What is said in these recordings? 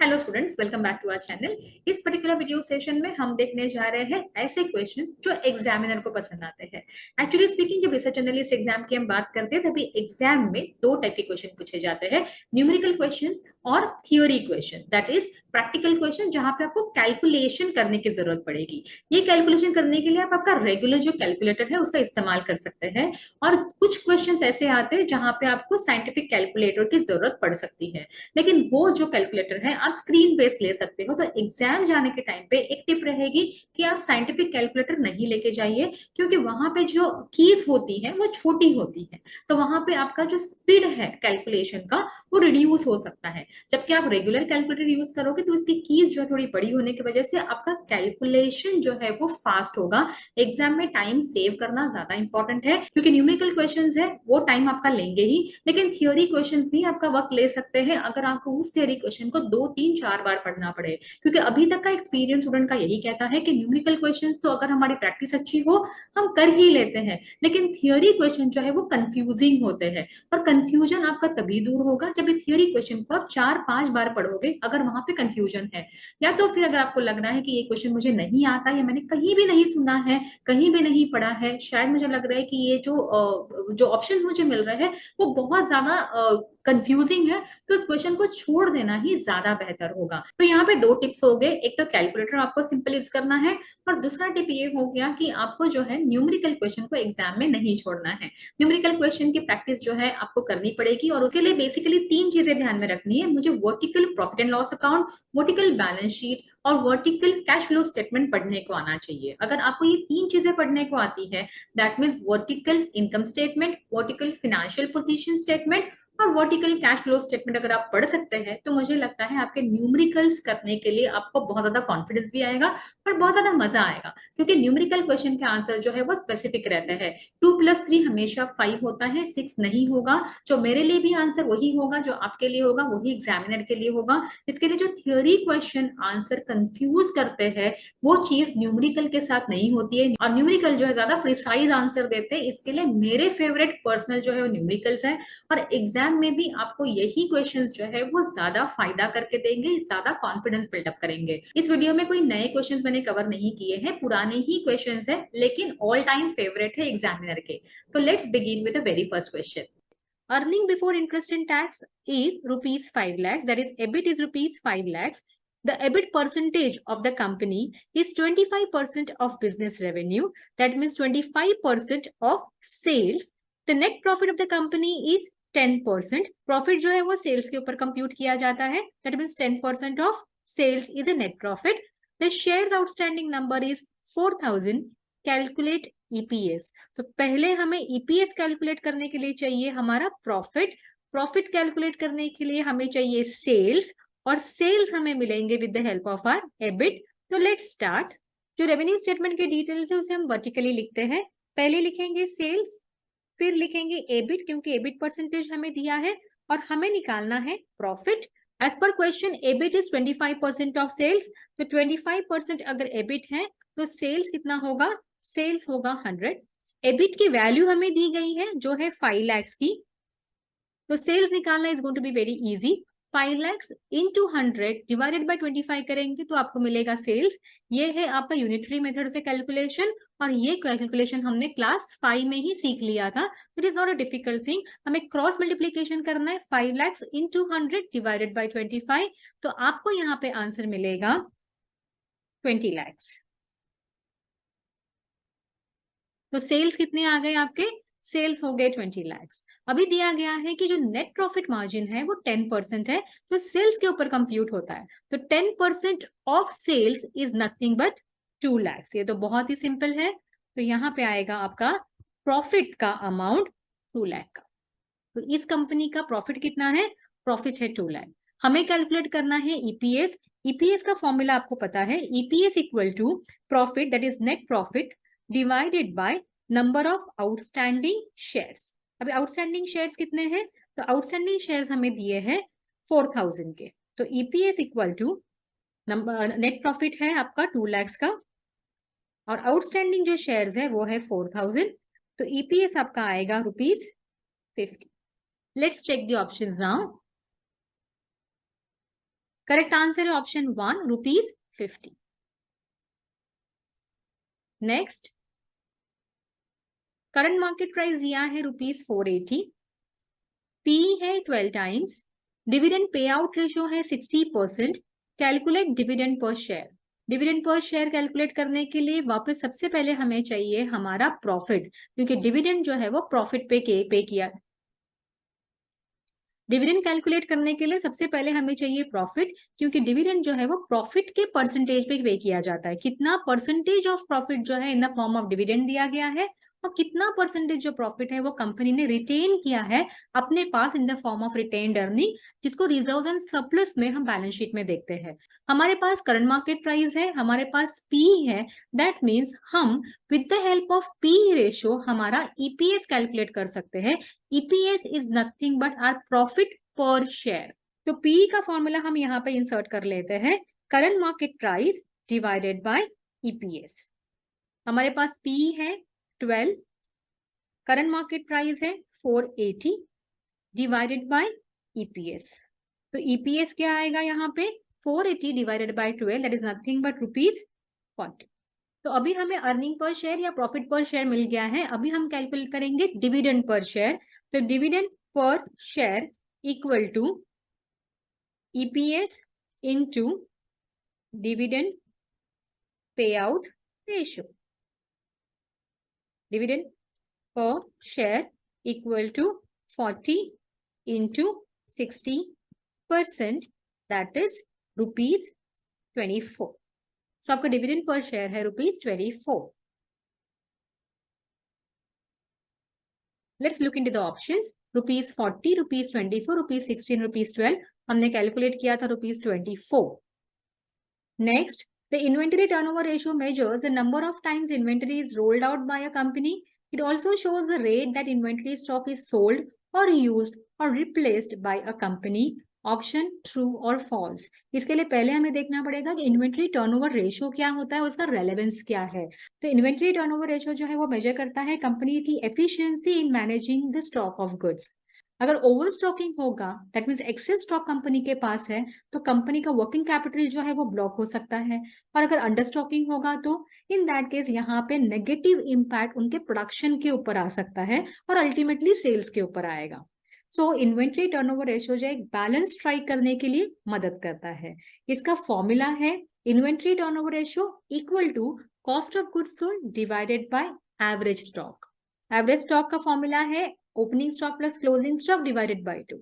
Hello students, welcome back to our channel. इस particular video session में हम देखने जा रहे हैं ऐसे क्वेश्चंस जो एग्जामिनर को पसंद आते हैं। एक्चुअली स्पीकिंग, जब रिसर्च जर्नलिस्ट एग्जाम की हम बात करते हैं तभी एग्जाम में दो टाइप के क्वेश्चन पूछे जाते हैं, न्यूमेरिकल क्वेश्चंस और theory question, that is practical question जहां पे आपको कैलकुलेशन करने की जरूरत पड़ेगी। ये कैलकुलेशन करने के लिए आप आपका रेगुलर जो कैलकुलेटर है उसका इस्तेमाल कर सकते हैं, और कुछ क्वेश्चन ऐसे आते हैं जहां पे आपको साइंटिफिक कैलकुलेटर की जरूरत पड़ सकती है। लेकिन वो जो कैलकुलेटर है आप स्क्रीन बेस्ड ले सकते हो। तो एग्जाम जाने के टाइम पे एक टिप रहेगी कि आप साइंटिफिक कैलकुलेटर नहीं लेके जाइए, क्योंकि वहां पे जो कीज होती है वो छोटी होती है, तो वहां पे आपका जो स्पीड है कैलकुलेशन का वो रिड्यूस हो सकता है। जबकि आप रेगुलर कैलकुलेटर यूज करोगे तो इसकी कीज जो थोड़ी बड़ी होने की वजह से आपका कैलकुलेशन जो है वो फास्ट होगा। एग्जाम में टाइम सेव करना ज्यादा इंपॉर्टेंट है, क्योंकि न्यूमेरिकल क्वेश्चंस है वो टाइम आपका लेंगे ही, लेकिन थियोरी क्वेश्चंस भी आपका वक्त ले सकते हैं अगर आपको उस थियोरी क्वेश्चन को 2 3 4 बार पढ़ना पड़े। क्योंकि अभी तक का एक्सपीरियंस स्टूडेंट का यही कहता है कि न्यूमेरिकल क्वेश्चंस तो अगर हमारी प्रैक्टिस अच्छी हो हम कर ही लेते हैं, लेकिन थियोरी क्वेश्चन जो है वो कंफ्यूजिंग होते हैं। और कंफ्यूजन आपका तभी दूर होगा जब थियोरी क्वेश्चन को आप 4 5 बार पढ़ोगे, अगर वहां पे कंफ्यूजन है। या तो फिर अगर आपको लग रहा है कि ये क्वेश्चन मुझे नहीं आता, या मैंने कहीं भी नहीं सुना है, कहीं भी नहीं पढ़ा है, शायद मुझे लग रहा है कि ये जो ऑप्शंस मुझे मिल रहे हैं वो बहुत ज्यादा कंफ्यूजिंग है, तो इस क्वेश्चन को छोड़ देना ही ज्यादा बेहतर होगा। तो यहाँ पे दो टिप्स हो गए, एक तो कैलकुलेटर आपको सिंपल यूज करना है, और दूसरा टिप ये हो गया कि आपको जो है न्यूमेरिकल क्वेश्चन को एग्जाम में नहीं छोड़ना है। न्यूमेरिकल क्वेश्चन की प्रैक्टिस जो है आपको करनी पड़ेगी, और उसके लिए बेसिकली 3 चीजें ध्यान में रखनी है। मुझे vertical profit and loss account, vertical balance sheet और वर्टिकल कैश फ्लो स्टेटमेंट पढ़ने को आना चाहिए। अगर आपको ये 3 चीजें पढ़ने को आती है, that means vertical income statement, vertical financial position statement और वर्टिकल कैश फ्लो स्टेटमेंट अगर आप पढ़ सकते हैं, तो मुझे लगता है आपके न्यूमेरिकल्स करने के लिए आपको बहुत ज्यादा कॉन्फिडेंस भी आएगा और बहुत ज्यादा मजा आएगा। क्योंकि न्यूमेरिकल क्वेश्चन के आंसर जो है वो स्पेसिफिक रहते हैं। 2 + 3 हमेशा 5 होता है, 6 नहीं होगा। जो मेरे लिए भी आंसर वही होगा, जो आपके लिए होगा वही एग्जामिनर के लिए होगा। इसके लिए जो थियोरी क्वेश्चन आंसर कंफ्यूज करते हैं वो चीज न्यूमेरिकल के साथ नहीं होती है, और न्यूमेरिकल जो है ज्यादा प्रिसाइज आंसर देते हैं। इसके लिए मेरे फेवरेट पर्सनल जो है वो न्यूमेरिकल्स है, और एग्जाम में भी आपको यही क्वेश्चंस जो है वो ज्यादा फायदा करके देंगे, ज्यादा कॉन्फिडेंस बिल्डअप करेंगे। इस वीडियो में कोई नए क्वेश्चंस मैंने कवर नहीं किए हैं, पुराने ही क्वेश्चंस हैं, लेकिन ऑल टाइम फेवरेट है एग्जामिनर के। तो let's begin with the very first question. Earning before interest and tax is rupees 5 lakhs, that is EBIT is rupees 5 lakhs. The EBIT percentage of the company is 25% of business revenue, that means 25% of sales. The net profit of the company is 10%. Profit जो है वो sales के ऊपर compute किया जाता है, that means 10% of sales is a net profit. The shares outstanding number is 4,000. Calculate EPS. तो पहले हमें ईपीएस कैलकुलेट करने के लिए चाहिए हमारा प्रॉफिट, प्रॉफिट कैलकुलेट करने के लिए हमें चाहिए सेल्स, और सेल्स हमें मिलेंगे with the help of our EBIT. तो लेट्स स्टार्ट। जो रेवेन्यू स्टेटमेंट के डिटेल्स है उसे हम वर्टिकली लिखते हैं। पहले लिखेंगे सेल्स, फिर लिखेंगे एबिट, क्योंकि एबिट परसेंटेज हमें दिया है, और हमें निकालना है profit. As per question EBIT is 25% of sales, तो 25% अगर एबिट है तो सेल्स कितना होगा, सेल्स होगा 100। एबिट की वैल्यू हमें दी गई है जो है 5 lakhs की, तो सेल्स निकालना is going to be very easy. 5 lakhs into 100 divided by 25 करेंगे तो आपको मिलेगा सेल्स। ये है आपका यूनिटरी मेथड से कैलकुलेशन, और ये कैलकुलेशन हमने क्लास 5 में ही सीख लिया था। It is not a difficult thing. हमें क्रॉस मल्टीप्लीकेशन करना है, 5 lakhs इंटू 100 डिवाइडेड बाय 25, तो आपको यहाँ पे आंसर मिलेगा 20 lakhs। तो सेल्स कितने आ गए आपके, सेल्स हो गए 20 lakhs। अभी दिया गया है कि जो नेट प्रॉफिट मार्जिन है वो 10% है, तो सेल्स के ऊपर कंप्यूट होता है। तो 10% of sales is nothing but 2 lakhs। ये तो बहुत ही सिंपल है। तो यहाँ पे आएगा आपका प्रॉफिट का अमाउंट 2 लाख का। तो इस कंपनी का प्रॉफिट कितना है, प्रॉफिट है 2 लाख। हमें कैलकुलेट करना है ईपीएस। ईपीएस का फॉर्मूला आपको पता है, EPS equal to profit that is net profit divided by number of outstanding shares. अभी आउटस्टैंडिंग शेयर्स कितने हैं, तो आउटस्टैंडिंग शेयर्स हमें दिए हैं 4,000 के। तो EPS equal to number, net profit है आपका 2 lakhs का, और आउटस्टैंडिंग जो शेयर्स है वो है 4,000, तो ईपीएस आपका आएगा ₹50। Let's check the options now. Correct answer है option 1 ₹50। Next, current market price दिया है ₹480, पी है 12 times, dividend pay out ratio है 60%, calculate dividend per share. Dividend per share calculate करने के लिए वापस सबसे पहले हमें चाहिए हमारा प्रॉफिट, क्योंकि डिविडेंड जो है वो प्रॉफिट पे किया। डिविडेंड कैलकुलेट करने के लिए सबसे पहले हमें चाहिए प्रॉफिट, क्योंकि डिविडेंड जो है वो प्रॉफिट के परसेंटेज पे पे किया जाता है। कितना परसेंटेज ऑफ प्रॉफिट जो है इन द फॉर्म ऑफ डिविडेंड दिया गया है, और कितना परसेंटेज जो प्रॉफिट है वो कंपनी ने रिटेन किया है अपने पास in the form of retained earning, जिसको रिजर्व्स एंड सरप्लस में हम बैलेंस शीट में देखते हैं। हमारे पास करंट मार्केट प्राइस है, हमारे पास पी है, दैट मीन्स हम with the help of P ratio हमारा ईपीएस कैलकुलेट कर सकते हैं। EPS is nothing but our profit per share. तो पी का फॉर्मूला हम यहाँ पे इंसर्ट कर लेते हैं, current market price divided by EPS. हमारे पास पी है 12, करंट मार्केट प्राइस है 480 डिवाइडेड बाय ईपीएस। तो ईपीएस क्या आएगा यहाँ पे, 480 divided by 12, that is nothing but ₹40। तो अभी हमें अर्निंग पर शेयर या प्रॉफिट पर शेयर मिल गया है। अभी हम कैलकुलेट करेंगे डिविडेंड पर शेयर। तो dividend per share equal to EPS into dividend pay out ratio. Dividend per share equal to 40 into 60%, that is ₹24। So आपका डिविडेंड पर शेयर है ₹24। Let's look into the options. ₹40, ₹24, ₹16, ₹12 हमने calculate किया था ₹24। Next, the inventory turnover ratio measures the number of times inventory is rolled out by a company. It also shows the rate that inventory stock is sold or used or replaced by a company. Option true और false. इसके लिए पहले हमें देखना पड़ेगा कि inventory turnover ratio क्या होता है, उसका रेलेवेंस क्या है। तो इन्वेंट्री टर्नओवर रेशियो जो है वो मेजर करता है कंपनी की efficiency in managing the stock of goods. अगर ओवर स्टॉकिंग होगा, that means excess stock company के पास है, तो कंपनी का वर्किंग कैपिटल जो है वो ब्लॉक हो सकता है। और अगर अंडर स्टॉकिंग होगा तो इन दैट केस यहाँ पे नेगेटिव इंपैक्ट उनके प्रोडक्शन के ऊपर आ सकता है और अल्टीमेटली सेल्स के ऊपर आएगा। सो इन्वेंट्री टर्नओवर रेशियो जो एक बैलेंस स्ट्राइक करने के लिए मदद करता है। इसका फॉर्मूला है inventory turnover ratio equal to cost of goods sold divided by average stock. Average stock का फॉर्मूला है opening stock plus closing stock divided by 2,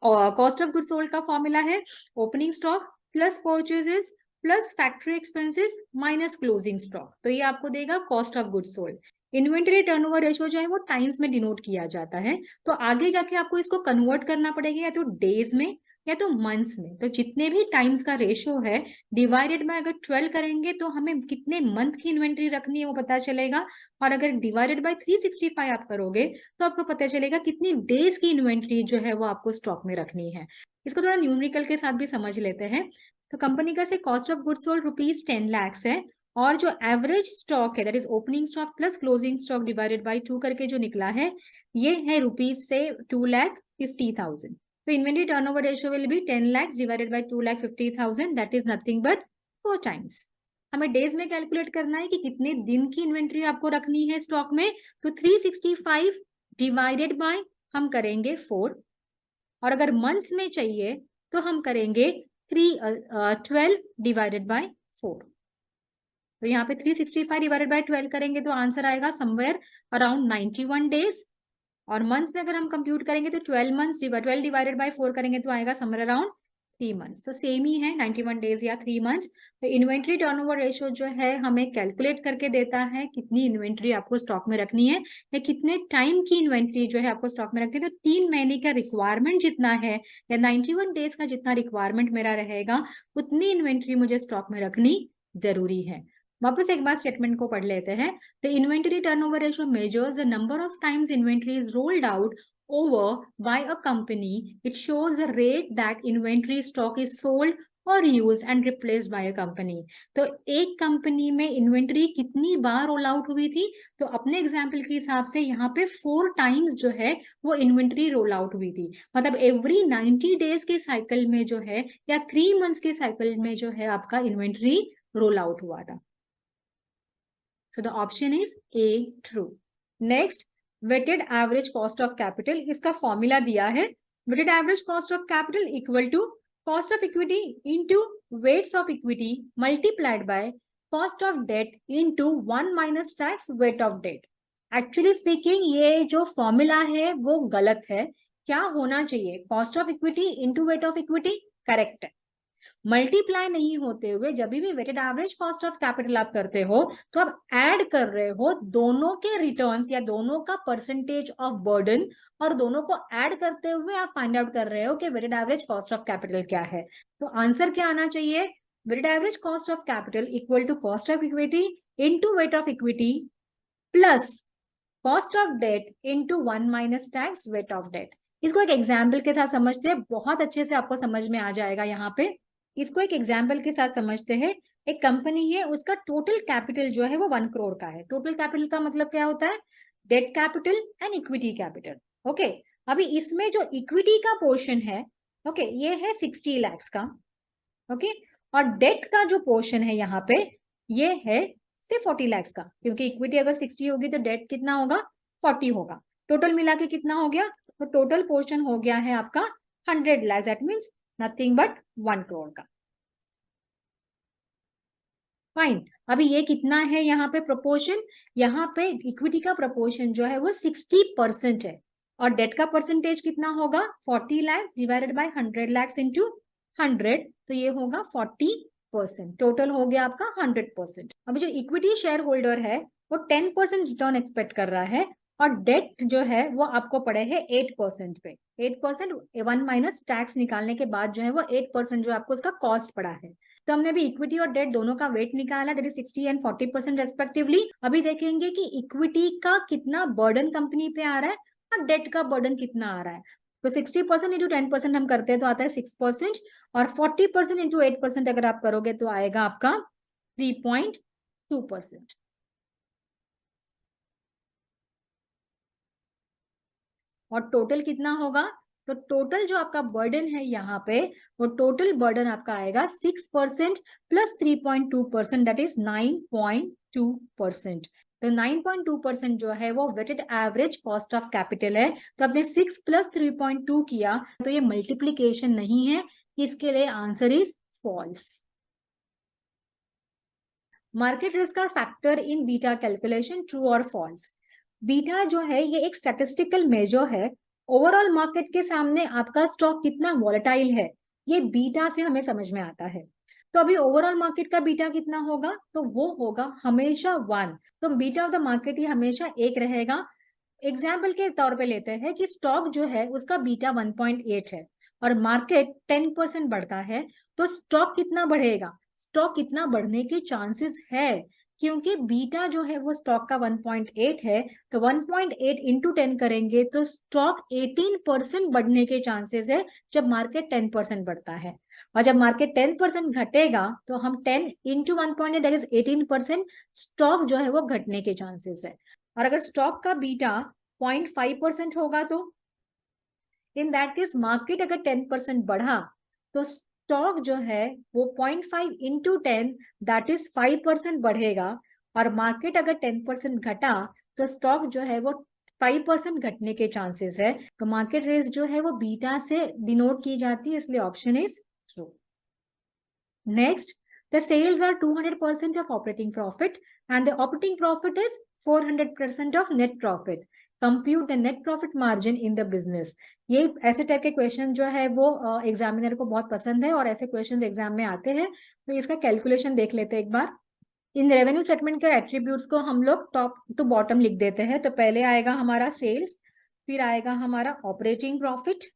और कॉस्ट ऑफ गुड्स सोल्ड का फॉर्मूला है opening stock plus purchases plus factory expenses minus closing stock. तो ये आपको देगा cost of goods sold. Inventory turnover ratio जो है वो टाइम्स में डिनोट किया जाता है, तो आगे जाके आपको इसको कन्वर्ट करना पड़ेगा या तो डेज में या तो मंथ्स में। तो जितने भी टाइम्स का रेशियो है डिवाइडेड बाय अगर 12 करेंगे तो हमें कितने मंथ की इन्वेंट्री रखनी है वो पता चलेगा, और अगर डिवाइडेड बाय 365 आप करोगे तो आपको पता चलेगा कितनी डेज की इन्वेंट्री जो है वो आपको स्टॉक में रखनी है। इसको थोड़ा न्यूमेरिकल के साथ भी समझ लेते हैं। तो कंपनी का से cost of goods sold ₹10 lakh है, और जो एवरेज स्टॉक है that is opening stock plus closing stock divided by 2 करके जो निकला है ये है ₹2,50,000। तो inventory turnover ratio will be 10 lakhs divided bye 2,50,000, that is nothing but 4 times. हमें डेज में कैलकुलेट करना है कि कितने दिन की इन्वेंट्री आपको रखनी है स्टॉक में। तो 365 डिवाइडेड बाय हम करेंगे 4, और अगर मंथ्स में चाहिए तो हम करेंगे 12 डिवाइडेड बाय 4। तो यहाँ पे 365 डिवाइडेड बाय 12 करेंगे तो आंसर आएगा समवेयर अराउंड 91 डेज, और मंथ्स में अगर हम कंप्यूट करेंगे तो 12 डिवाइडेड बाय 4 करेंगे तो आएगा समवेयर अराउंड 3 मंथ्स। तो सेम ही है 91 डेज या 3 मंथ्स। तो इन्वेंट्री टर्नओवर रेशियो जो है हमें कैलकुलेट करके देता है कितनी इन्वेंट्री आपको स्टॉक में रखनी है या कितने टाइम की इन्वेंट्री जो है आपको स्टॉक में रखनी है। तो 3 महीने का रिक्वायरमेंट जितना है या 91 डेज का जितना रिक्वायरमेंट मेरा रहेगा उतनी इन्वेंट्री मुझे स्टॉक में रखनी जरूरी है। वापस एक बार स्टेटमेंट को पढ़ लेते हैं। The inventory turnover ratio measures the number of times inventory is rolled out over by a company. It shows the rate that inventory stock is sold और use and replace by a company. तो एक company में inventory कितनी बार roll out हुई थी, तो अपने example के हिसाब से यहाँ पे 4 टाइम्स जो है वो इन्वेंट्री रोल आउट हुई थी। मतलब एवरी 90 डेज के साइकिल में जो है या 3 मंथ्स के साइकिल में जो है आपका इन्वेंट्री रोल आउट हुआ था। So the option is A, true. Next, weighted average cost of capital, इसका फॉर्मूला दिया है। weighted average cost of capital equal to cost of equity into weights of equity multiplied by cost of debt into 1 minus tax weight of debt. Actually speaking, ये जो formula है वो गलत है। क्या होना चाहिए? cost of equity into weight of equity, correct है। मल्टीप्लाई नहीं होते हुए जब भी weighted average cost of capital आप करते हो तो आप ऐड कर रहे हो दोनों के रिटर्न्स या दोनों का परसेंटेज ऑफ बर्डन, और दोनों को ऐड करते हुए आप फाइंड आउट कर रहे हो कि weighted average cost of capital क्या है। तो आंसर क्या आना चाहिए? Weighted average cost of capital equal to cost of equity into weight of equity plus cost of debt into 1 minus tax weight of debt. इसको एक एग्जाम्पल के साथ समझते हैं, बहुत अच्छे से आपको समझ में आ जाएगा। यहाँ पे इसको एक एग्जाम्पल के साथ समझते हैं। एक कंपनी है, उसका टोटल कैपिटल जो है वो 1 करोड़ का है। टोटल कैपिटल का मतलब क्या होता है? Debt capital and equity capital. Okay, अभी इसमें जो इक्विटी का पोर्शन है, ओके, ये है 60 लाख का। ओके, और डेट का जो पोर्शन है यहाँ पे ये है से 40 लाख का, क्योंकि इक्विटी अगर 60 होगी तो डेट कितना होगा? 40 होगा। टोटल मिला के कितना हो गया? तो टोटल पोर्शन हो गया है आपका 100 lakh, that means nothing but 1 crore का। फाइन, अभी ये कितना है यहाँ पे प्रोपोर्शन? यहाँ पे इक्विटी का प्रोपोर्शन जो है वो 60% है, और डेट का परसेंटेज कितना होगा? 40 lakh divided by 100 lakh into 100, तो ये होगा 40%। टोटल हो गया आपका 100%। अभी जो इक्विटी शेयर होल्डर है वो 10% रिटर्न एक्सपेक्ट कर रहा है, और डेट जो है वो आपको पड़े है 8% पे। 8% 1 माइनस टैक्स निकालने के बाद जो है वो 8% जो आपको उसका कॉस्ट पड़ा है। तो हमने भी इक्विटी और डेट दोनों का वेट निकाला, दैट इज 60 एंड 40% रेस्पेक्टिवली। अभी देखेंगे कि इक्विटी का कितना बर्डन कंपनी पे आ रहा है और डेट का बर्डन कितना आ रहा है। तो 60% इंटू 10% हम करते हैं तो आता है 6%, और 40% इंटू 8% अगर आप करोगे तो आएगा आपका 3.2%। और टोटल कितना होगा? तो टोटल जो आपका बर्डन है यहाँ पे, वो टोटल बर्डन आपका आएगा 6% प्लस 3.2%, दैट इज 9.2%। तो 9.2% जो है वो weighted average cost of capital है। तो आपने 6 प्लस 3.2 किया तो ये मल्टीप्लीकेशन नहीं है, इसके लिए answer is false. Market risk और factor in beta calculation, true और फॉल्स। बीटा जो है ये एक स्टैटिस्टिकल मेजर है। ओवरऑल मार्केट के सामने आपका स्टॉक कितना वॉलेटाइल है ये बीटा से हमें समझ में आता है। तो अभी ओवरऑल मार्केट का बीटा कितना होगा? तो वो होगा हमेशा 1। तो बीटा ऑफ द मार्केट ये हमेशा 1 रहेगा। एग्जाम्पल के तौर पे लेते हैं कि स्टॉक जो है उसका बीटा 1.8 है और मार्केट 10% बढ़ता है, तो स्टॉक कितना बढ़ेगा? स्टॉक कितना बढ़ने के चांसेस है? क्योंकि बीटा जो है वो स्टॉक का 1.8 है, तो 1.8 इंटू 10 करेंगे तो स्टॉक 18% बढ़ने के चांसेस है जब मार्केट 10% बढ़ता है। और जब मार्केट 10% घटेगा तो हम 10 इंटू 1.8 दैट इज 18%, स्टॉक जो है वो घटने के चांसेस है। और अगर स्टॉक का बीटा 0.5% होगा तो इन दैट केस मार्केट अगर 10% बढ़ा तो स्टॉक जो है वो 0.5 इंटू 10 दैट इज 5% बढ़ेगा, और मार्केट अगर 10% घटा तो स्टॉक जो है वो 5% घटने के चांसेस है। तो मार्केट रेस जो है वो बीटा से डिनोट की जाती है, इसलिए option is true. Next, the sales are 200% of operating profit and the operating profit is 400% of net profit. Compute the net profit margin in the business. ये ऐसे टाइप के क्वेश्चन जो है वो एग्जामिनर को बहुत पसंद है और ऐसे क्वेश्चन एग्जाम में आते हैं। तो इसका कैलकुलेशन देख लेते हैं एक बार। इन रेवेन्यू स्टेटमेंट के एट्रीब्यूट्स को हम लोग टॉप टू बॉटम लिख देते हैं। तो पहले आएगा हमारा सेल्स, फिर आएगा हमारा ऑपरेटिंग प्रॉफिट,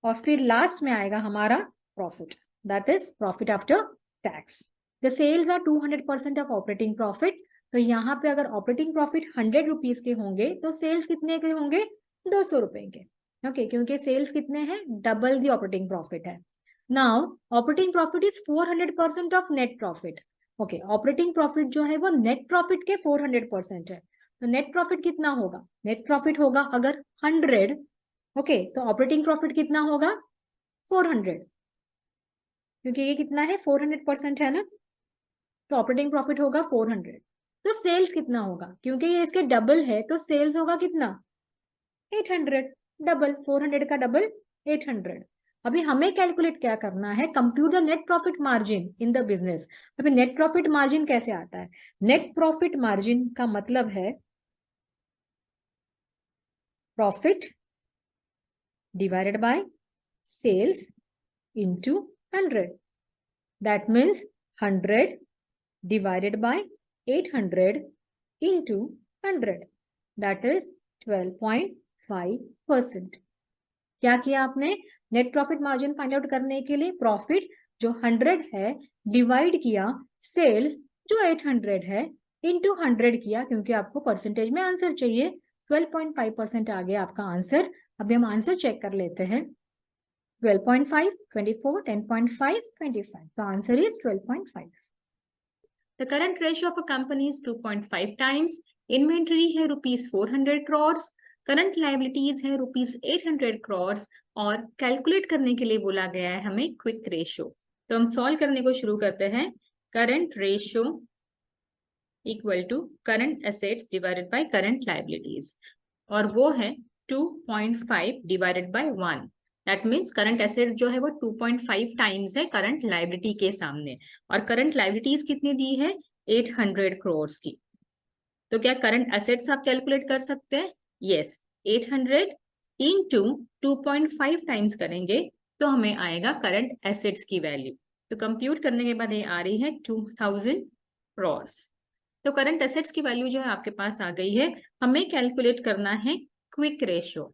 और फिर लास्ट में आएगा हमारा profit, that is profit after tax. The sales are 200% of operating profit. तो यहाँ पे अगर ऑपरेटिंग प्रॉफिट 100 रुपीज के होंगे तो सेल्स कितने के होंगे? 200 रुपए के। ओके, क्योंकि सेल्स कितने हैं? डबल दी ऑपरेटिंग प्रॉफिट है। Now operating profit is 400% of net profit. Okay, operating profit जो है वो नेट प्रॉफिट के 400% है। तो नेट प्रॉफिट कितना होगा? नेट प्रॉफिट होगा अगर 100, ओके, तो ऑपरेटिंग प्रॉफिट कितना होगा? 400, क्योंकि ये कितना है? 400% है ना, तो ऑपरेटिंग प्रॉफिट होगा 400। तो सेल्स कितना होगा? क्योंकि ये इसके डबल है, तो सेल्स होगा कितना? 800। डबल, 400 का डबल 800। अभी हमें कैलकुलेट क्या करना है? Compute the net profit margin in the business. अभी नेट प्रॉफिट मार्जिन कैसे आता है? नेट प्रॉफिट मार्जिन का मतलब है profit divided by sales into 100। That means 100 divided by 800 into 100, that is 12.5%। क्या किया आपने? Net profit margin find out करने के लिए प्रॉफिट जो 100 है डिवाइड किया सेल्स जो 800 है इंटू 100 किया, क्योंकि आपको परसेंटेज में आंसर चाहिए। 12.5% आ गया आपका आंसर। अभी हम आंसर चेक कर लेते हैं। 12.5, 24, 10.5, 25, तो answer is 12.5। The current ratio of a company is 2.5 times. Inventory है rupees 400 crores. Current liabilities है rupees 800 crores. और कैलकुलेट करने के लिए बोला गया है हमें क्विक रेशियो। तो हम सॉल्व करने को शुरू करते हैं। Current ratio equal to current assets divided by current liabilities, और वो है 2.5 divided by 1। That means current assets जो है वो 2.5 टाइम्स है करंट लाइबिलिटी के सामने, और करंट लाइबिलिटीज कितनी दी है? 800 करोड़ की। तो क्या करंट एसेट्स आप कैलकुलेट कर सकते हैं? यस, 800 इंटू 2.5 टाइम्स करेंगे तो हमें आएगा करंट एसेट्स की वैल्यू। तो कंप्यूट करने के बाद ये आ रही है 2000 करोड़। तो करंट एसेट्स की वैल्यू जो है आपके पास आ गई है। हमें कैलकुलेट करना है क्विक रेशियो,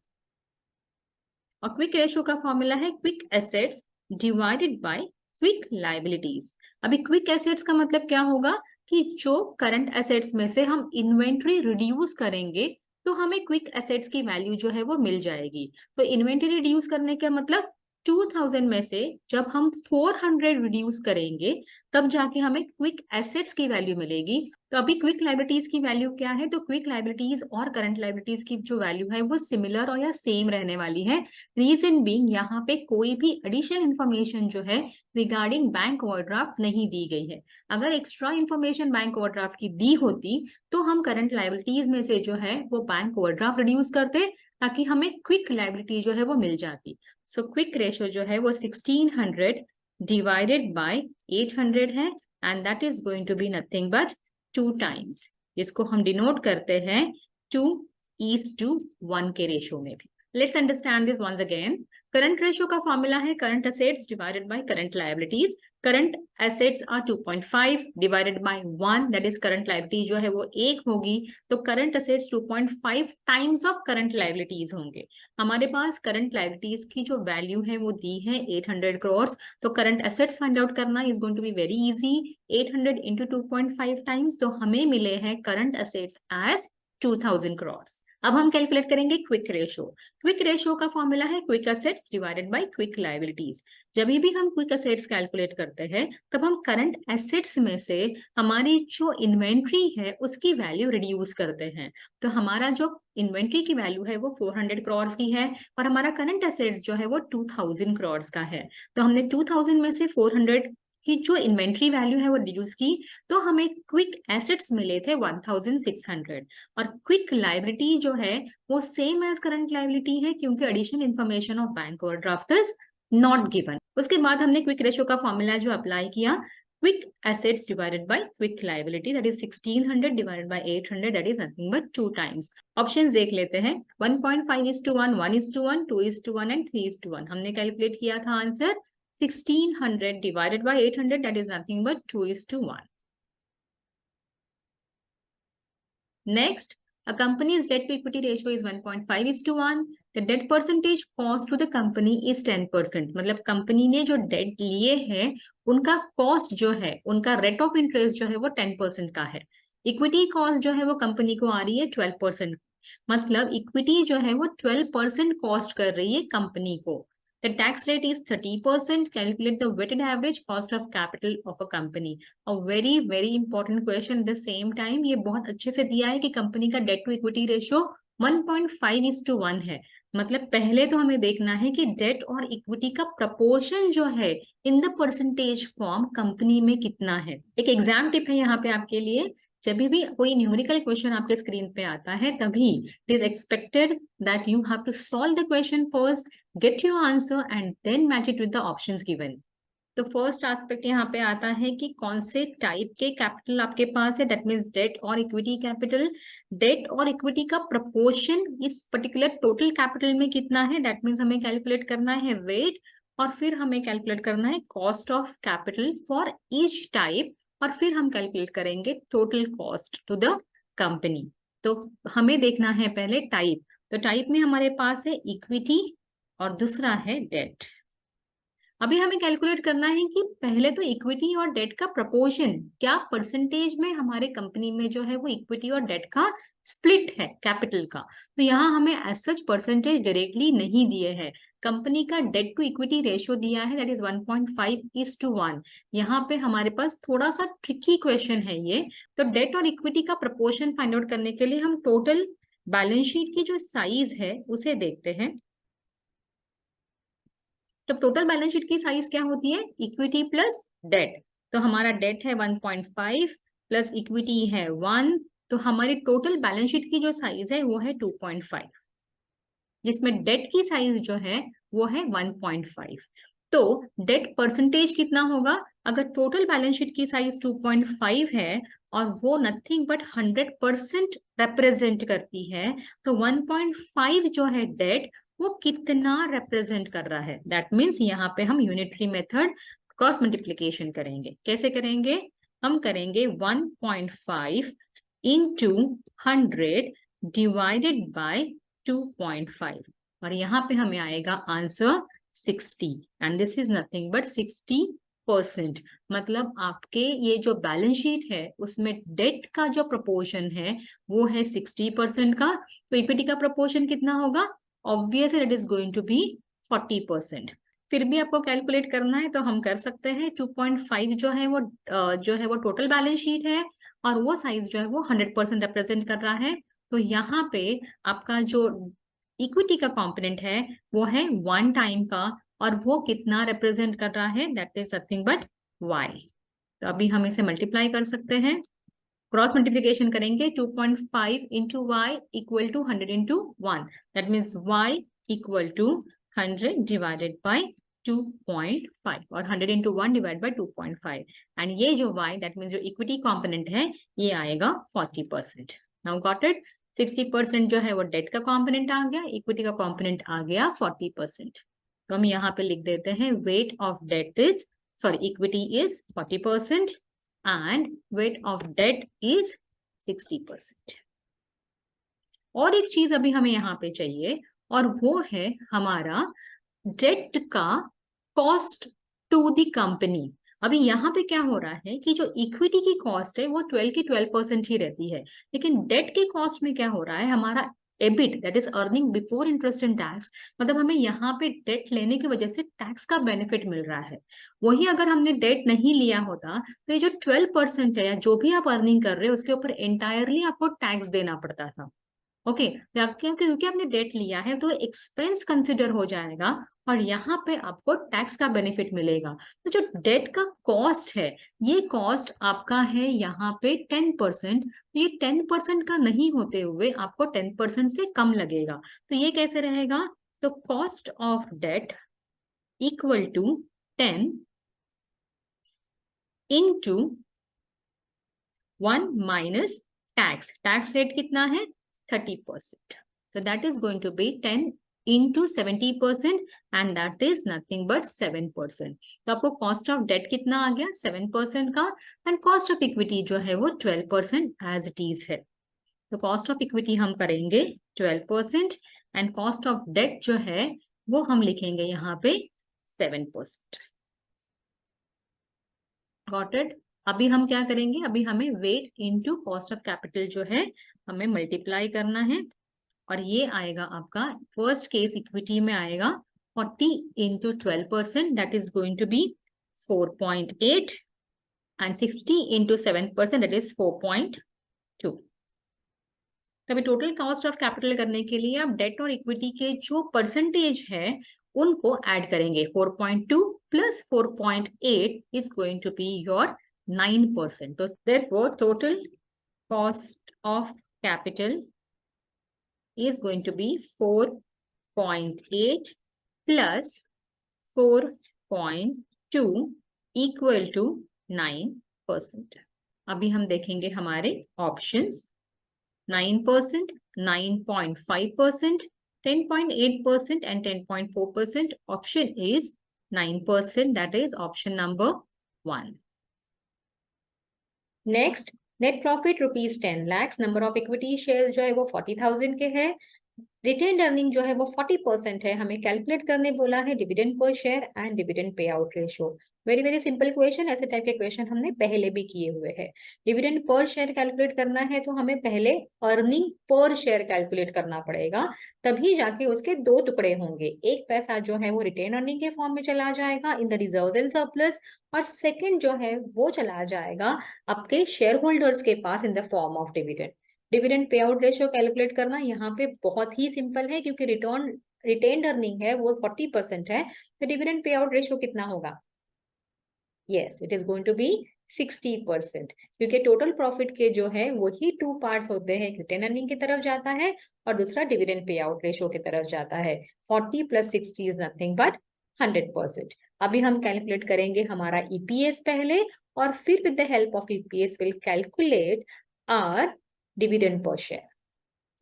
और क्विक रेशियो का फॉर्मूला है quick assets divided bye quick liabilities. अभी क्विक एसेट्स का मतलब क्या होगा कि जो करंट एसेट्स में से हम इन्वेंट्री रिड्यूस करेंगे तो हमें क्विक एसेट्स की वैल्यू जो है वो मिल जाएगी। तो इन्वेंट्री रिड्यूस करने का मतलब 2000 में से जब हम 400 रिड्यूस करेंगे तब जाके हमें क्विक एसेट्स की वैल्यू मिलेगी। तो अभी क्विक लाइबिलिटीज की वैल्यू क्या है? तो क्विक लाइबिलिटीज और करंट लाइबिलिटीज की जो वैल्यू है वो सिमिलर और या सेम रहने वाली है। रीजन बीइंग यहाँ पे कोई भी एडिशनल इंफॉर्मेशन जो है रिगार्डिंग बैंक ओवरड्राफ्ट नहीं दी गई है। अगर एक्स्ट्रा इंफॉर्मेशन बैंक ओवरड्राफ्ट की दी होती तो हम करंट लाइबिलिटीज में से जो है वो बैंक ओवरड्राफ्ट रिड्यूस करते ताकि हमें क्विक लाइबिलिटी जो है वो मिल जाती। सो क्विक रेशियो जो है वो 1600 डिवाइडेड बाय 800 है, and that is going to be nothing but 2 times, जिसको हम डिनोट करते हैं 2:1 के रेशियो में भी। Let's understand this once again. Current ratio का फॉर्मूला है current assets divided by current liabilities. Current assets are 2.5 divided by 1, that is current liability जो है वो 1 होगी, तो current assets 2.5 times of current liabilities होंगे। हमारे पास current liabilities की जो वैल्यू है वो दी है 800 करोड़, तो current assets फाइंड आउट करना is going to be very easy। 800 into 2.5 times, तो हमें मिले हैं current assets as 2000 करोड़। अब हम कैलकुलेट करेंगे क्विक रेशियो। क्विक रेशियो का फॉर्मूला है quick assets divided bye quick liabilities. जब भी हम क्विक एसेट्स कैलकुलेट करते हैं तब हम करंट एसेट्स में से हमारी जो इन्वेंट्री है उसकी वैल्यू रिड्यूस करते हैं। तो हमारा जो इन्वेंट्री की वैल्यू है वो 400 करोड़ की है, और हमारा करंट एसेट्स जो है वो 2000 करोड़ का है। तो हमने 2000 में से 400 की जो इन्वेंट्री वैल्यू है वो रिड्यूस की, तो हमें क्विक एसेट्स मिले थे 1600। और क्विक लायबिलिटी जो है वो सेम एज करंट लायबिलिटी है, क्योंकि additional information of bank overdraft is not given. उसके बाद हमने क्विक रेशियो का फॉर्मूला जो अप्लाई किया, quick assets divided bye quick liability, that is 1600 divided by 800, that is nothing but 2 times. Options देख लेते हैं। 1.5:1, 1:1, 2:1 एंड 3:1। हमने कैलकुलेट किया था answer 1600 divided by 800, that is nothing but 2:1. Next, a company's debt to equity ratio is 1.5:1. The debt percentage cost to the company is 10%. मतलब company ने जो date लिए हैं उनका कॉस्ट जो है, उनका रेट ऑफ इंटरेस्ट जो है वो 10% का है। इक्विटी कॉस्ट जो है वो कंपनी को आ रही है 12%। मतलब इक्विटी जो है वो 12% कॉस्ट कर रही है कंपनी को। The tax rate is 30%. Calculate the weighted average cost of capital of a company. A very very important question. At the same time ये बहुत अच्छे से दिया है कि कंपनी का डेट टू इक्विटी रेशियो 1.5:1 है। मतलब पहले तो हमें देखना है कि डेट और इक्विटी का प्रपोर्शन जो है in the percentage form company में कितना है। एक एग्जाम टिप है यहाँ पे आपके लिए, जब भी कोई न्यूमेरिकल क्वेश्चन आपके स्क्रीन पे आता है तभी it is expected that you have to solve the question first, get your answer and then match it with the options given. तो फर्स्ट एस्पेक्ट यहाँ पे आता है कि कौन से टाइप के कैपिटल आपके पास है, दैट मीन्स डेट और इक्विटी कैपिटल। डेट और इक्विटी का प्रपोर्शन इस पर्टिकुलर टोटल कैपिटल में कितना है, दैट मीन्स हमें कैलकुलेट करना है वेट, और फिर हमें कैलकुलेट करना है cost of capital for each type, और फिर हम कैलकुलेट करेंगे total cost to the company. तो हमें देखना है पहले टाइप। तो टाइप में हमारे पास है इक्विटी और दूसरा है डेट। अभी हमें कैलकुलेट करना है कि पहले तो इक्विटी और डेट का प्रपोर्शन क्या परसेंटेज में हमारे कंपनी में जो है वो इक्विटी और डेट का स्प्लिट है कैपिटल का। तो यहाँ हमें एज सच परसेंटेज डायरेक्टली नहीं दिए हैं। कंपनी का डेट टू इक्विटी रेशियो दिया है, दैट इज 1.5:1। यहाँ पे हमारे पास थोड़ा सा ट्रिकी क्वेश्चन है ये। तो डेट और इक्विटी का प्रपोर्शन फाइंड आउट करने के लिए हम टोटल बैलेंस शीट की जो साइज है उसे देखते हैं। तो टोटल बैलेंस शीट की साइज क्या होती है, इक्विटी प्लस डेट। तो हमारा डेट है 1.5 प्लस इक्विटी है 1, तो हमारी टोटल बैलेंस शीट की जो साइज है वो है 2.5, जिसमें डेट की साइज जो है वो है 1.5। तो डेट परसेंटेज कितना होगा, अगर टोटल बैलेंस शीट की साइज 2.5 है और वो नथिंग बट 100% रिप्रेजेंट करती है, तो 1.5 जो है डेट वो कितना रिप्रेजेंट कर रहा है। दैट मीन्स यहाँ पे हम यूनिटरी मेथड क्रॉस मल्टीप्लीकेशन करेंगे। कैसे करेंगे, हम करेंगे 1.5 इंटू 100 डिवाइडेड बाय 2.5, और यहाँ पे हमें आएगा answer 60, and this is nothing but 60%। मतलब आपके ये जो बैलेंस शीट है उसमें डेट का जो प्रपोर्शन है वो है 60% का। तो इक्विटी का प्रपोर्शन कितना होगा, obviously it is going to be 40%। फिर भी आपको कैलकुलेट करना है तो हम कर सकते हैं। 2.5 जो है वो टोटल बैलेंस शीट है, और वो साइज जो है वो 100% रिप्रेजेंट कर रहा है। तो यहाँ पे आपका जो इक्विटी का कंपोनेंट है वो है 1 टाइम का, और वो कितना रिप्रेजेंट कर रहा है, that is nothing but y। तो अभी हम इसे मल्टीप्लाई कर सकते हैं, क्रॉस मल्टीप्लिकेशन करेंगे। 2.5 into Y equal to 100 into 1, that means y equal to 100 divided by 2.5, और 100 इंटू 1 डिवाइड बाई 2.5, एंड ये जो y दैट मीन्स जो इक्विटी कंपोनेंट है ये आएगा 40%। Now got it. 60% जो है वो डेट का कंपोनेंट आ गया, इक्विटी का कंपोनेंट आ गया 40%। तो हम यहाँ पे लिख देते हैं weight of debt is equity is 40% and weight of debt is 60%। और एक चीज अभी हमें यहाँ पे चाहिए, और वो है हमारा डेट का कॉस्ट टू द कंपनी। अभी यहाँ पे क्या हो रहा है कि जो इक्विटी की कॉस्ट है वो 12 की 12% ही रहती है, लेकिन डेट की कॉस्ट में क्या हो रहा है, हमारा EBIT that is earning before interest and tax, मतलब हमें यहाँ पे डेट लेने की वजह से टैक्स का बेनिफिट मिल रहा है। वही अगर हमने डेट नहीं लिया होता तो ये जो 12% है या जो भी आप अर्निंग कर रहे हो उसके ऊपर एंटायरली आपको टैक्स देना पड़ता था। ओके, क्योंकि आपने डेट लिया है तो एक्सपेंस कंसिडर हो जाएगा, और यहाँ पे आपको टैक्स का बेनिफिट मिलेगा। तो जो डेट का कॉस्ट है ये कॉस्ट आपका है यहाँ पे 10%, तो ये 10% का नहीं होते हुए आपको 10% से कम लगेगा। तो ये कैसे रहेगा, तो cost of debt equal to 10 into 1 minus tax. Tax rate कितना है 30%, तो that is going to be 10 into 70%, and that is nothing but 7%। तो आपको कॉस्ट ऑफ डेट कितना आ गया 7% का, एंड कॉस्ट ऑफ इक्विटी जो है वो 12% एज इट इज है। तो कॉस्ट ऑफ इक्विटी हम करेंगे 12%, एंड कॉस्ट ऑफ डेट जो है वो हम लिखेंगे यहाँ पे 7%। Got it. अभी हम क्या करेंगे, अभी हमें weight into cost of capital जो है हमें मल्टीप्लाई करना है, और ये आएगा आपका फर्स्ट केस इक्विटी में आएगा, 40 into 12%, that is going to be 4.8, and 60 into 7%, that is 4.2. तो अभी टोटल कॉस्ट ऑफ कैपिटल करने के लिए आप डेट और इक्विटी के जो परसेंटेज है उनको ऐड करेंगे. 4.2 plus 4.8 is going to be your 9%. तो therefore total cost of capital is going to be 4.8 plus 4.2 equal to 9%. अभी हम देखेंगे हमारे options. 9%, 9.5%, 10.8% and 10.4%. Option is 9%. That is option number 1. Next, net profit ₹10 lakhs. Number of equity share जो है वो 40,000 के है. रिटेन्ड अर्निंग जो है वो 40% है. हमें कैलकुलेट करने बोला है dividend per share and dividend pay out ratio. Very very simple question. ऐसे टाइप के क्वेश्चन हमने पहले भी किए हुए हैं. डिविडेंड पर शेयर कैलकुलेट करना है तो हमें पहले अर्निंग पर शेयर कैलकुलेट करना पड़ेगा, तभी जाके उसके 2 टुकड़े होंगे. एक पैसा जो है वो रिटेन अर्निंग के फॉर्म में चला जाएगा in the reserves and surplus, और सेकंड जो है वो चला जाएगा आपके शेयर होल्डर्स के पास in the form of dividend. Dividend pay out ratio calculate करना यहाँ पे बहुत ही सिंपल है, क्योंकि रिटेन्ड अर्निंग है वो 40% है. तो डिविडेंड पे आउट रेशियो कितना होगा? Yes, it is going to be 60%, क्योंकि टोटल प्रॉफिट के जो है वही 2 पार्ट्स होते हैं. रिटेन अर्निंग की तरफ जाता है और दूसरा डिविडेंड पे आउट रेशियो की तरफ जाता है. 40 + 60 इज नथिंग बट 100%. अभी हम कैलकुलेट करेंगे हमारा ईपीएस पहले, और फिर with the help of EPS will calculate our dividend per share.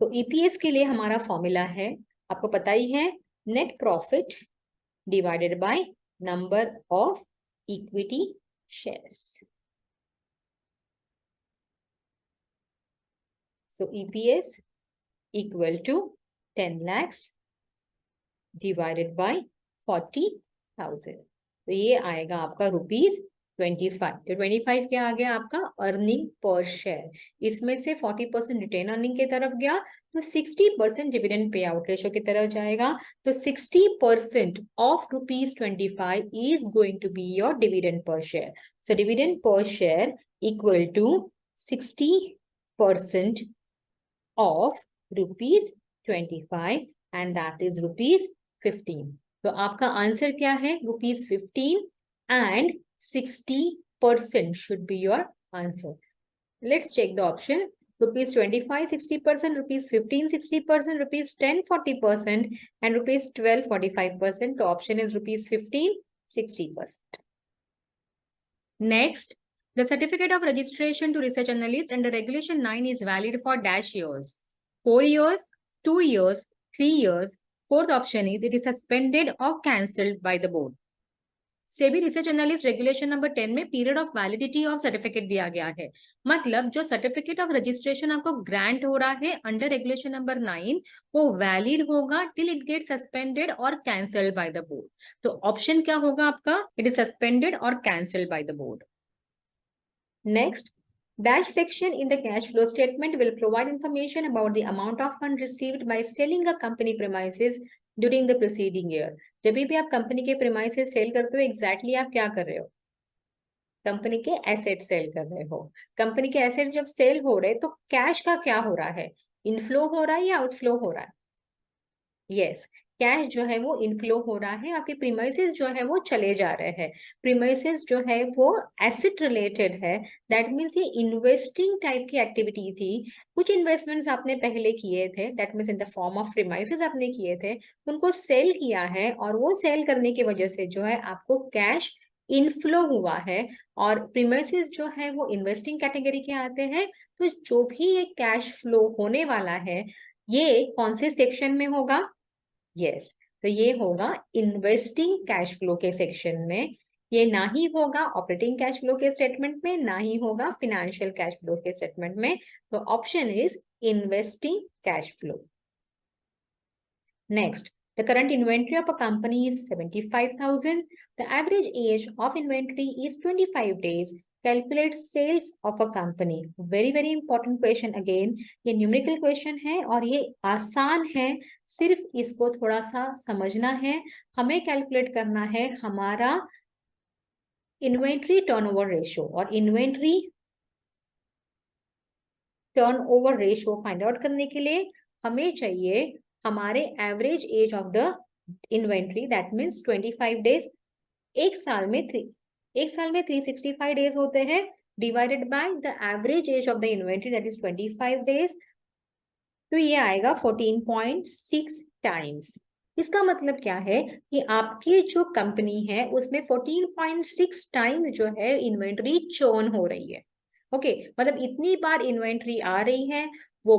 तो ईपीएस के लिए हमारा फॉर्मूला है, आपको पता ही है, net profit divided by number of equity shares. So EPS equal to 10 lakhs divided by 40,000. तो ये आएगा आपका ₹25. तो 25 क्या आ गया आपका अर्निंग पर शेयर. इसमें से 40% रिटेन अर्निंग की तरफ गया, तो 60% डिविडेंड पे आउट रेशियो की तरफ जाएगा. तो 60% of ₹25 is going to be your dividend per share. So dividend per share equal to 60% of ₹25 and that is ₹15. तो आपका आंसर क्या है? ₹15 and 60% should be your answer. Let's check the option. ₹25 60%, ₹15 60%, ₹10 40%, and ₹12 45%. The option is ₹15 60%. Next, the certificate of registration to research analyst under Regulation 9 is valid for dash years: 4 years, 2 years, 3 years. Fourth option is it is suspended or cancelled by the board. SEBI research analyst regulation number 10 में period of validity of certificate दिया गया है. मतलब जो certificate of registration आपको grant हो रहा है अंडर रेगुलेशन नंबर 9, वो वैलिड होगा टिल इट गेट सस्पेंडेड और कैंसल्ड बाय द बोर्ड. तो ऑप्शन क्या होगा आपका? इट इज सस्पेंडेड और cancelled by the board. Next, dash section in the cash flow statement will provide information about the amount of fund received by selling a company premises during the preceding year. जब भी आप company के premises cell करते हो, exactly आप क्या कर रहे हो? कंपनी के एसेट सेल कर रहे हो. कंपनी के एसेट जब सेल हो रहे तो कैश का क्या हो रहा है? इनफ्लो हो रहा है या आउटफ्लो हो रहा है? यस, कैश जो है वो इनफ्लो हो रहा है. आपके प्रीमाइसेस जो है वो चले जा रहे हैं. प्रीमाइसेस जो है वो एसेट रिलेटेड है. दैट मीन्स ये इन्वेस्टिंग टाइप की एक्टिविटी थी. कुछ इन्वेस्टमेंट्स आपने पहले किए थे, that means in the form of premises आपने किए थे, उनको सेल किया है, और वो सेल करने की वजह से जो है आपको कैश इनफ्लो हुआ है. और प्रीमाइसेस जो है वो इन्वेस्टिंग कैटेगरी के आते हैं. तो जो भी ये कैश फ्लो होने वाला है, ये कौन से सेक्शन में होगा? यस, तो ये होगा इन्वेस्टिंग कैश फ्लो के सेक्शन में. ये ना ही होगा ऑपरेटिंग कैश फ्लो के स्टेटमेंट में, ना ही होगा फिनेंशियल कैश फ्लो के स्टेटमेंट में. तो option is investing cash flow. Next, The current inventory of a company is 75,000. The average age of inventory is 25 days. Calculate sales of a company. Very very important question again. ये numerical question है और ये आसान है, सिर्फ इसको थोड़ा सा समझना है। हमें कैलकुलेट करना है हमारा इन्वेंट्री टर्नओवर रेशियो, और inventory turnover ratio find out करने के लिए हमें चाहिए हमारे average age of the inventory, that means 25 days. एक साल में 365 डेज होते हैं, divided by the average age of the inventory that is 25 days, तो ये आएगा 14.6 टाइम्स। इसका मतलब क्या है कि आपकी जो कंपनी है उसमें 14.6 टाइम्स जो है इन्वेंट्री चर्न हो रही है। ओके, मतलब इतनी बार इन्वेंट्री आ रही है, वो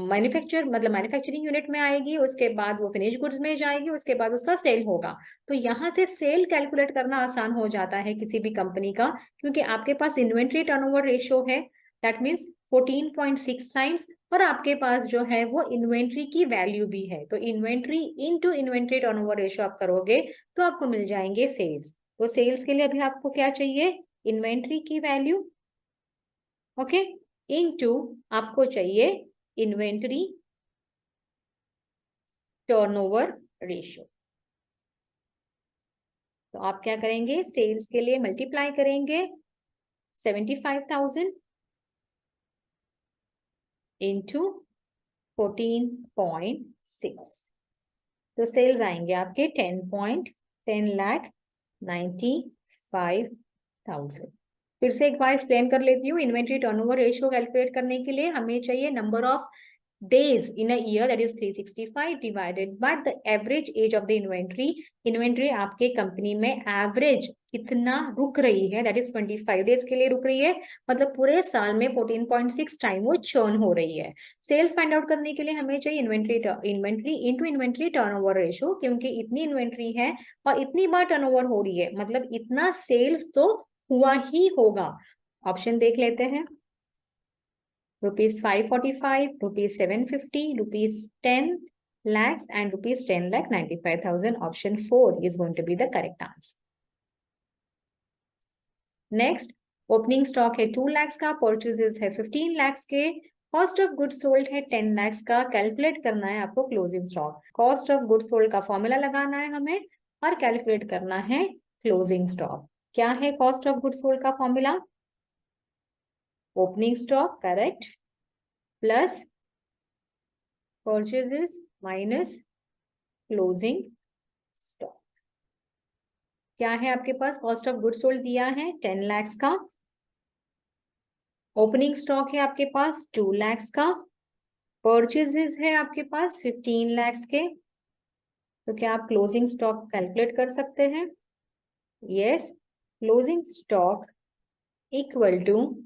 मैन्युफैक्चरिंग यूनिट में आएगी, उसके बाद वो फिनिश गुड्स में जाएगी, उसके बाद उसका सेल होगा। तो यहाँ से सेल कैलकुलेट करना आसान हो जाता है किसी भी कंपनी का, क्योंकि आपके पास इन्वेंट्री टर्नओवर रेशियो है, दैट मीन्स 14.6 टाइम्स, और आपके पास जो है वो इन्वेंट्री की वैल्यू भी है। तो inventory into inventory turnover ratio आप करोगे तो आपको मिल जाएंगे सेल्स। तो सेल्स के लिए अभी आपको क्या चाहिए, इन्वेंट्री की वैल्यू, ओके, इनटू आपको चाहिए इन्वेंट्री टर्नओवर रेशियो। तो आप क्या करेंगे, सेल्स के लिए मल्टीप्लाई करेंगे 75,000 इंटू 14.6, तो सेल्स आएंगे आपके 10,95,000। फिर से एक बार एक्सप्लेन कर लेती हूँ। इन्वेंट्री टर्नओवर रेशियो कैलकुलेट करने के लिए हमें चाहिए number of days in a year, that is 365, divided by the average age of the inventory. Inventory आपके कंपनी में एवरेज कितना रुक रही है, that is 25 डेज के लिए रुक रही है, मतलब पूरे साल में 14.6 टाइम वो चर्न हो रही है। सेल्स फाइंड आउट करने के लिए हमें चाहिए inventory into inventory turnover ratio, क्योंकि इतनी इन्वेंट्री है और इतनी बार टर्नओवर हो रही है, मतलब इतना सेल्स तो हुआ ही होगा। ऑप्शन देख लेते हैं, ₹545, ₹750, ₹10 lakhs and ₹10,95,000. Option 4 is going to be the correct answer. Next, opening stock है 2 lakhs का, purchases है 15 lakhs के, कॉस्ट ऑफ गुड्स सोल्ड है 10 lakhs का। कैलकुलेट करना है आपको closing stock. Cost of goods sold का फॉर्मूला लगाना है हमें और कैलकुलेट करना है क्लोजिंग स्टॉक। क्या है कॉस्ट ऑफ गुड्स सोल्ड का formula, opening stock, correct, plus purchases minus closing stock. क्या है आपके पास, कॉस्ट ऑफ गुड्स सोल्ड दिया है 10 lakhs का, ओपनिंग स्टॉक है आपके पास 2 lakhs का, परचेजेस है आपके पास 15 lakhs के। तो क्या आप क्लोजिंग स्टॉक कैलकुलेट कर सकते हैं? Yes, closing stock equal to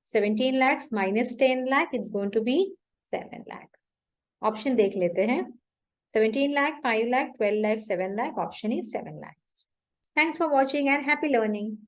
17 lakhs minus 10 lakh, it's going to be 7 lakh. Option देख लेते हैं, 17 lakh, 5 lakh, 12 lakh, 7 lakh. Option is 7 lakhs. Thanks for watching and happy learning.